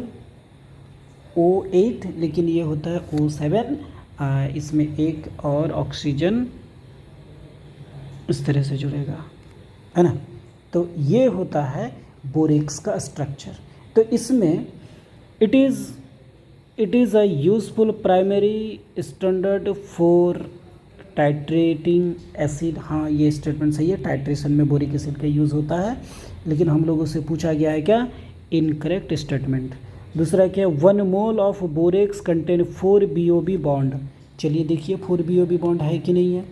[SPEAKER 1] O8, लेकिन ये होता है O7, इसमें एक और ऑक्सीजन इस तरह से जुड़ेगा, है ना। तो ये होता है बोरेक्स का स्ट्रक्चर। तो इसमें it is a useful primary standard for titrating acid. हाँ, ये स्टेटमेंट सही है, टाइट्रेशन में बोरिक एसिड का यूज़ होता है, लेकिन हम लोगों से पूछा गया है क्या, इनकरेक्ट स्टेटमेंट। दूसरा क्या, 1 mole of borax contain 4 BOB bond. चलिए देखिए 4 BOB बॉन्ड है कि नहीं है,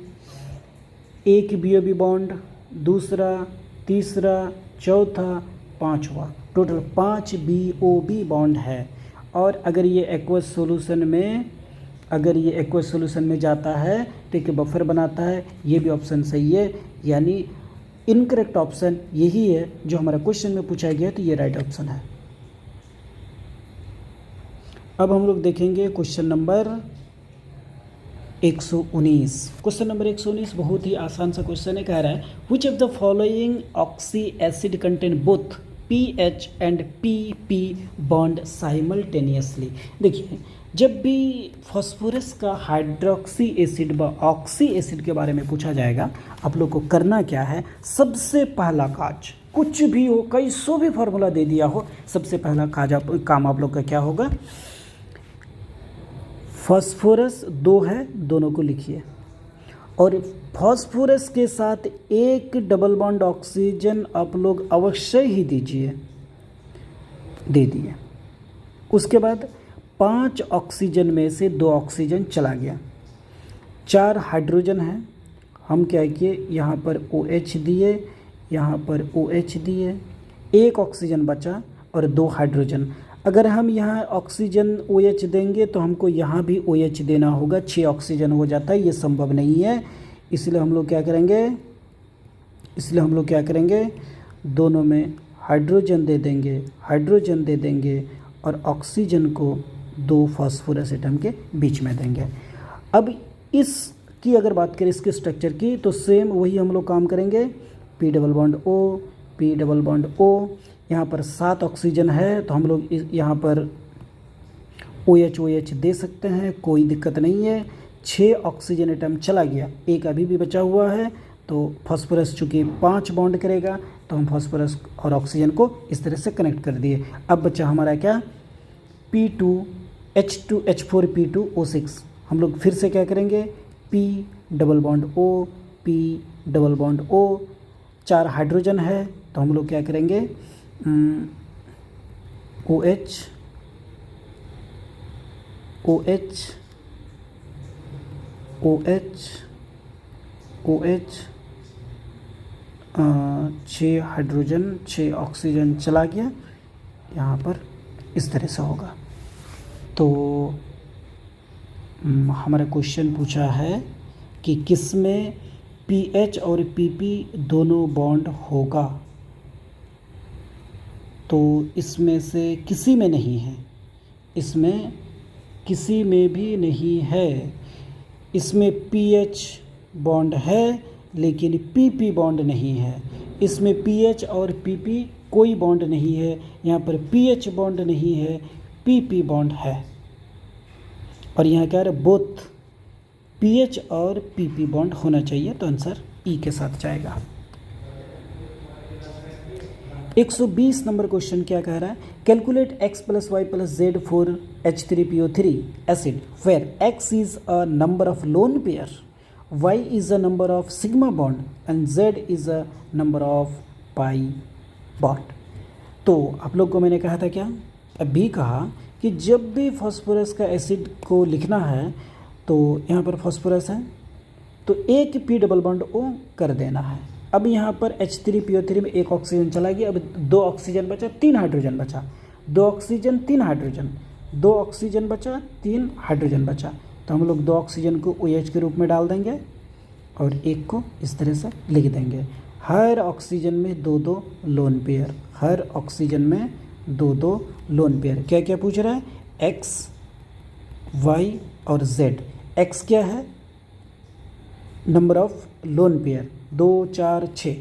[SPEAKER 1] एक BOB बॉन्ड, दूसरा, तीसरा, चौथा, पांचवा, टोटल 5 BOB बॉन्ड है। और अगर ये एक्वस सॉल्यूशन में जाता है तो एक बफर बनाता है, ये भी ऑप्शन सही है, यानी इनकरेक्ट ऑप्शन यही है जो हमारा क्वेश्चन में पूछा गया, तो ये राइट ऑप्शन है। अब हम लोग देखेंगे क्वेश्चन नंबर 119। क्वेश्चन नंबर 119 बहुत ही आसान सा क्वेश्चन है। कह रहा है which of the following oxy acid contain both PH and PP bond simultaneously. देखिए जब भी फॉस्फोरस का हाइड्रोक्सी एसिड व ऑक्सी एसिड के बारे में पूछा जाएगा, आप लोग को करना क्या है, सबसे पहला काज, कुछ भी हो, कैसो भी फार्मूला दे दिया हो, सबसे पहला काम आप लोग का क्या होगा, फॉस्फोरस 2 है, दोनों को लिखिए, और फॉस्फोरस के साथ एक डबल बॉन्ड ऑक्सीजन आप लोग अवश्य ही दीजिए, दे दिए। उसके बाद 5 ऑक्सीजन में से 2 ऑक्सीजन चला गया, 4 हाइड्रोजन है, हम क्या किए, यहाँ पर OH दिए, यहाँ पर OH दिए, 1 ऑक्सीजन बचा और 2 हाइड्रोजन। अगर हम यहाँ ऑक्सीजन OH देंगे तो हमको यहाँ भी OH देना होगा, 6 ऑक्सीजन हो जाता है, ये संभव नहीं है। इसलिए हम लोग क्या करेंगे, दोनों में हाइड्रोजन दे देंगे और ऑक्सीजन को 2 फॉस्फोरस एटम के बीच में देंगे। अब इसकी अगर बात करें, इसके स्ट्रक्चर की, तो सेम वही हम लोग काम करेंगे, P डबल बॉन्ड O, यहाँ पर 7 ऑक्सीजन है तो हम लोग यहाँ पर OH दे सकते हैं, कोई दिक्कत नहीं है। 6 ऑक्सीजन एटम चला गया, एक अभी भी बचा हुआ है, तो फास्फोरस चूँकि 5 बॉन्ड करेगा तो हम फास्फोरस और ऑक्सीजन को इस तरह से कनेक्ट कर दिए। अब बच्चा हमारा क्या, P2H4P2O6। हम लोग फिर से क्या करेंगे, P double bond O, P double bond O, 4 hydrogen है तो हम लोग क्या करेंगे, OH OH OH OH 6 hydrogen 6 oxygen चला गया यहाँ पर, इस तरह से होगा। तो हमारा क्वेश्चन पूछा है कि किस में पीएच और पीपी दोनों बॉन्ड होगा, तो इसमें से किसी में नहीं है, इसमें किसी में भी नहीं है। इसमें पीएच बॉन्ड है लेकिन पीपी बॉन्ड नहीं है। इसमें पीएच और पीपी कोई बॉन्ड नहीं है, यहाँ पर पीएच बॉन्ड नहीं है, पीपी बॉन्ड है। और यहाँ क्या है, बोथ पीएच और पीपी बॉन्ड होना चाहिए, तो आंसर ई के साथ जाएगा। 120 नंबर क्वेश्चन क्या कह रहा है, calculate x + y + z for H3PO3 acid where x is a number of lone pair, y is a number of sigma bond and z is a number of pi bond। तो आप लोग को मैंने कहा था क्या, अभी कहा कि जब भी फास्फोरस का एसिड को लिखना है तो यहाँ पर फास्फोरस है तो एक पी डबल बॉन्ड ओ कर देना है। अब यहाँ पर H3PO3 में 1 ऑक्सीजन चला गया, अब 2 ऑक्सीजन बचा, 3 हाइड्रोजन बचा, 2 ऑक्सीजन 3 हाइड्रोजन, 2 ऑक्सीजन बचा, 3 हाइड्रोजन बचा, तो हम लोग 2 ऑक्सीजन को OH के रूप में डाल देंगे और 1 को इस तरह से लिख देंगे। हर ऑक्सीजन में 2-2 लोन पेयर, हर ऑक्सीजन में 2-2 लोन पेयर। क्या क्या पूछ रहा है, X, Y और Z। X क्या है, number of lone pair 2 4 6।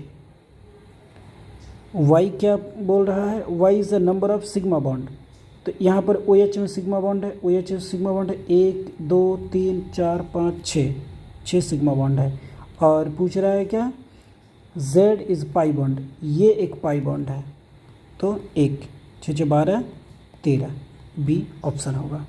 [SPEAKER 1] Y क्या बोल रहा है, Y is the number of sigma bond, तो यहाँ पर OH में सिग्मा बॉन्ड है, OH में सिग्मा बॉन्ड है 1 2 3 4 5 6 सिग्मा बॉन्ड है। और पूछ रहा है क्या, Z इज़ पाई बॉन्ड, ये एक पाई बॉन्ड है, तो 1 6 6 12 13, बी ऑप्शन होगा।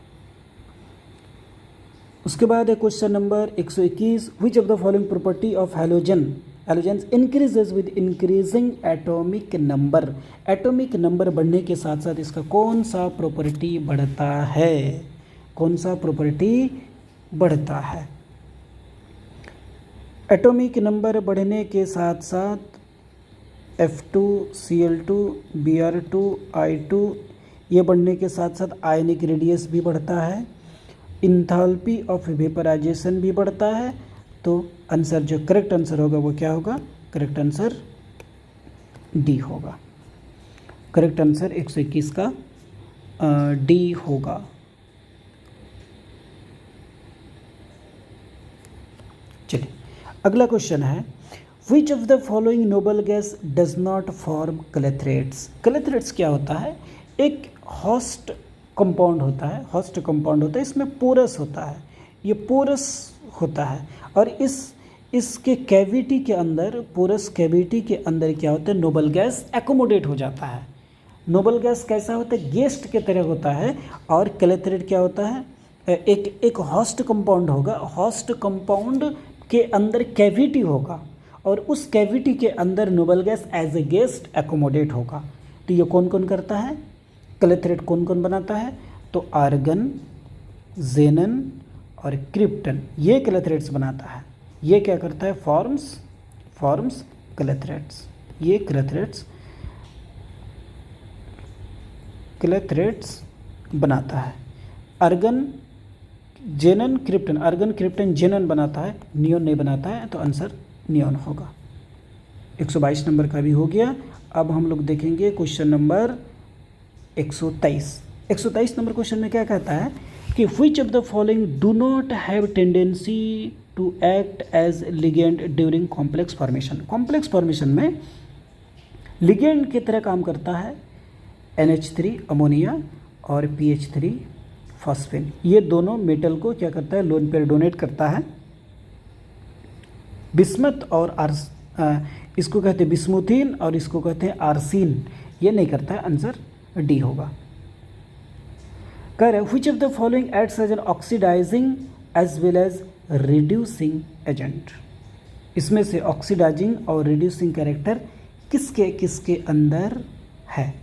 [SPEAKER 1] उसके बाद है question number 121, which of the following property of halogens increases with increasing atomic number. Atomic number बढ़ने के साथ साथ इसका कौन सा प्रॉपर्टी बढ़ता है, कौन सा प्रॉपर्टी बढ़ता है। एटॉमिक नंबर बढ़ने के साथ साथ F2 Cl2 Br2 I2 ये बढ़ने के साथ साथ आयनिक रेडियस भी बढ़ता है, इंथैल्पी ऑफ वेपराइजेशन भी बढ़ता है। तो आंसर जो करेक्ट आंसर होगा वो क्या होगा, करेक्ट आंसर डी होगा। करेक्ट आंसर 121 का डी होगा। चलिए अगला क्वेश्चन है, which of the following noble gas does not form clathrates. Clathrates क्या होता है, एक होस्ट कंपाउंड होता है, होस्ट कंपाउंड होता है, इसमें पोरस होता है, ये पोरस होता है और इसके कैविटी के अंदर, पोरस कैविटी के अंदर क्या होता है, नोबल गैस एकोमोडेट हो जाता है। नोबल गैस कैसा होता है, गेस्ट के तरह होता है। और क्लेथरेट क्या होता है, एक होस्ट कंपाउंड होगा, होस्ट कंपाउंड के अंदर कैविटी होगा और उस कैविटी के अंदर noble gas as a guest accommodate होगा। तो ये कौन कौन करता है, क्लेथरेट कौन कौन बनाता है, तो आर्गन, जेनन और क्रिप्टन, ये क्लेथरेट्स बनाता है। ये क्या करता है, फॉर्म्स क्लेथरेट्स, ये क्लेथरेट्स बनाता है। आर्गन, जेनन, क्रिप्टन, आर्गन क्रिप्टन जेनन बनाता है, नियोन नहीं बनाता है, तो आंसर नियोन होगा। 122 नंबर का भी हो गया। अब हम लोग देखेंगे क्वेश्चन नंबर 123 नंबर क्वेश्चन में क्या कहता है कि which of the following do not have tendency to act as ligand during complex formation. Complex formation में लिगेंड की तरह काम करता है NH3 अमोनिया और PH3 फॉस्फेन। ये दोनों मेटल को क्या करता है, लोन पेयर डोनेट करता है। बिस्मथ और इसको कहते हैं बिस्मुथीन और इसको कहते हैं आर्सिन, ये नहीं करता है, आंसर डी होगा। कह रहे which of the following acts as an oxidizing as well as reducing agent, इसमें से ऑक्सीडाइजिंग और रिड्यूसिंग कैरेक्टर किसके किसके अंदर है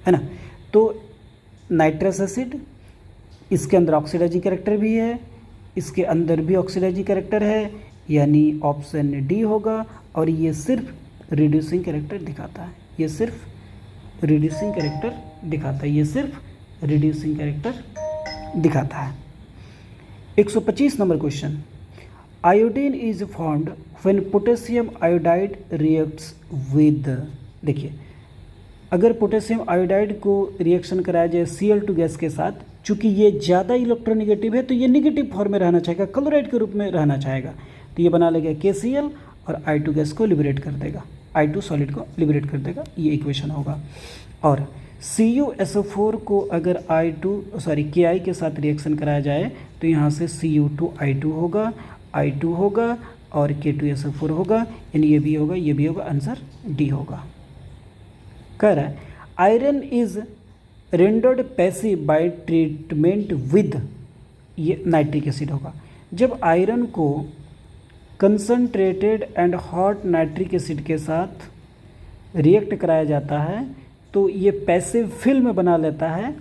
[SPEAKER 1] ना। तो नाइट्रस एसिड, इसके अंदर ऑक्सीडाइजिंग कैरेक्टर भी है, इसके अंदर भी ऑक्सीडाइजिंग कैरेक्टर है, यानी ऑप्शन डी होगा। और ये सिर्फ रिड्यूसिंग कैरेक्टर दिखाता है, ये सिर्फ रिड्यूसिंग कैरेक्टर दिखाता है, ये सिर्फ रिड्यूसिंग कैरेक्टर दिखाता है। 125 number question, iodine is formed when potassium iodide reacts with, देखिए अगर पोटेशियम आयोडाइड को रिएक्शन कराया जाए Cl2 गैस के साथ, चूँकि ये ज़्यादा इलेक्ट्रोनेगेटिव है तो ये नेगेटिव फॉर्म में रहना चाहेगा, क्लोराइड के रूप में रहना चाहेगा, तो ये बना लेगा KCl और I2 गैस को लिबरेट कर देगा, I2 सॉलिड को लिबरेट कर देगा, ये इक्वेशन होगा। और CuSO4 को अगर Ki के साथ रिएक्शन कराया जाए तो यहाँ से Cu2I2 होगा, I2 होगा और K2SO4 होगा, यानी ये भी होगा, ये भी होगा, आंसर डी होगा। कह रहा है iron is rendered passive bye treatment with, ये नाइट्रिक एसिड होगा। जब आयरन को concentrated and hot nitric acid के साथ रिएक्ट कराया जाता है तो ये पैसिव फिल्म बना लेता है